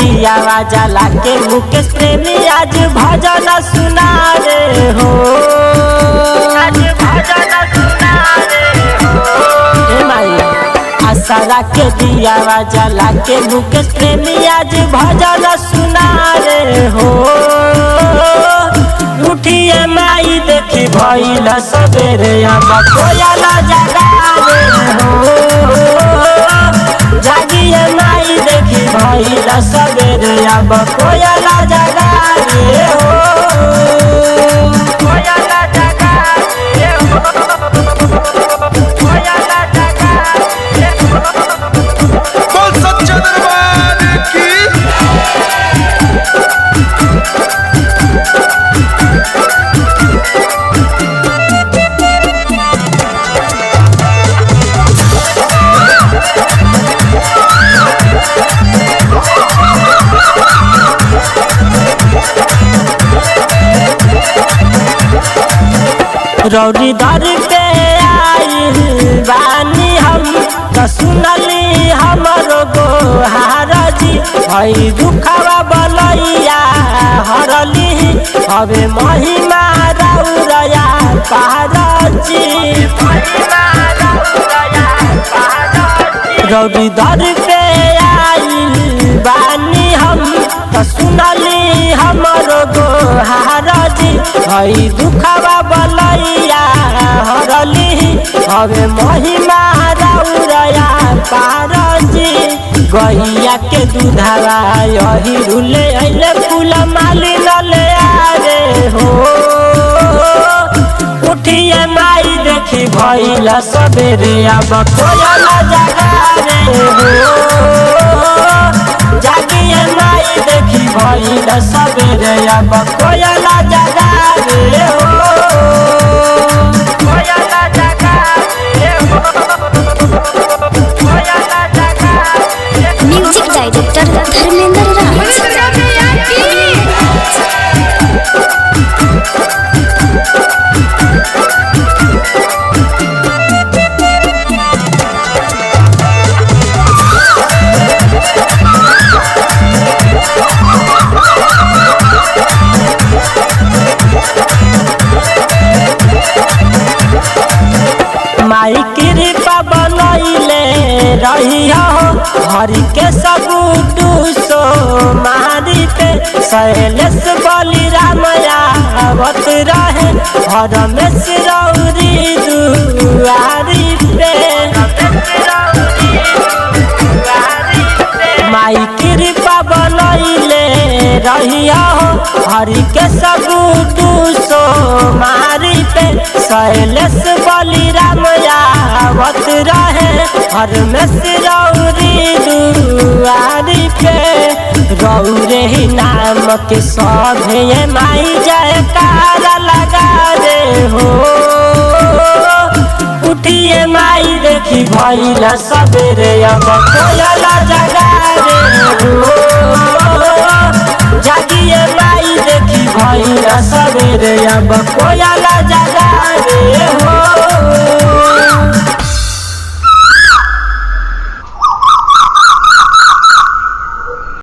दियावा जला के मुकेश प्रेमी आज भजन सुना रे हो, आज भजन सुना रे हो। आसरा के दियावा जला के मुकेश प्रेमी आज भजन सुना रे हो। उठिए माई देखी भइल सबेरे अब कोयल जगा रे हो। जागिए माई देखी भइल सबेरे अब कोयल जगा रे हो, कोयल जगा रे हो, कोयल जगा रे हो। बोल सच्चा दरबार की। रौड़ी दर पे आइल बानी हम तो सुनली हमरो गोहार जी। हई दुखवा बलैया हरली हवे महिमा रौरया पार जी। रौड़ी दर पे आइल बानी हम तो सुनली हमरो गोहार जी। हई दुखवा बलैया हरली हवे महिमा रौरया पार जी। गैया के दूधवा यही रुले अइले फूल माली ले आरे हो। उठिए माई देखी भइल सबेरे अब कोयल जगा रे हो। जागिए माई देखी भइल सबेरे अब कोयल जगा रे हो, कोयल जगा रे हो, कोयल जगा रे हो। म्यूजिक डायरेक्टर धर्मेंद्र राज। माई कृपा बनैले रही हो हरि के सब सो मारी पे। शैलेश बलि रामया आवत रहे घर में सिरौरी दुआरी पे। माई कृपा बनैले रही हो हरि के सब सो मारी पे। शैलेश बलि रामया आवत रहे घर में सिरौरी दुआरी पे। गौरे नाम के सभे माई जयकार लगा रे हो। उठिए माई देखी भइल सबेरे अब कोयल जगा रे हो। जागिए माई देखी भइल सबेरे अब कोयल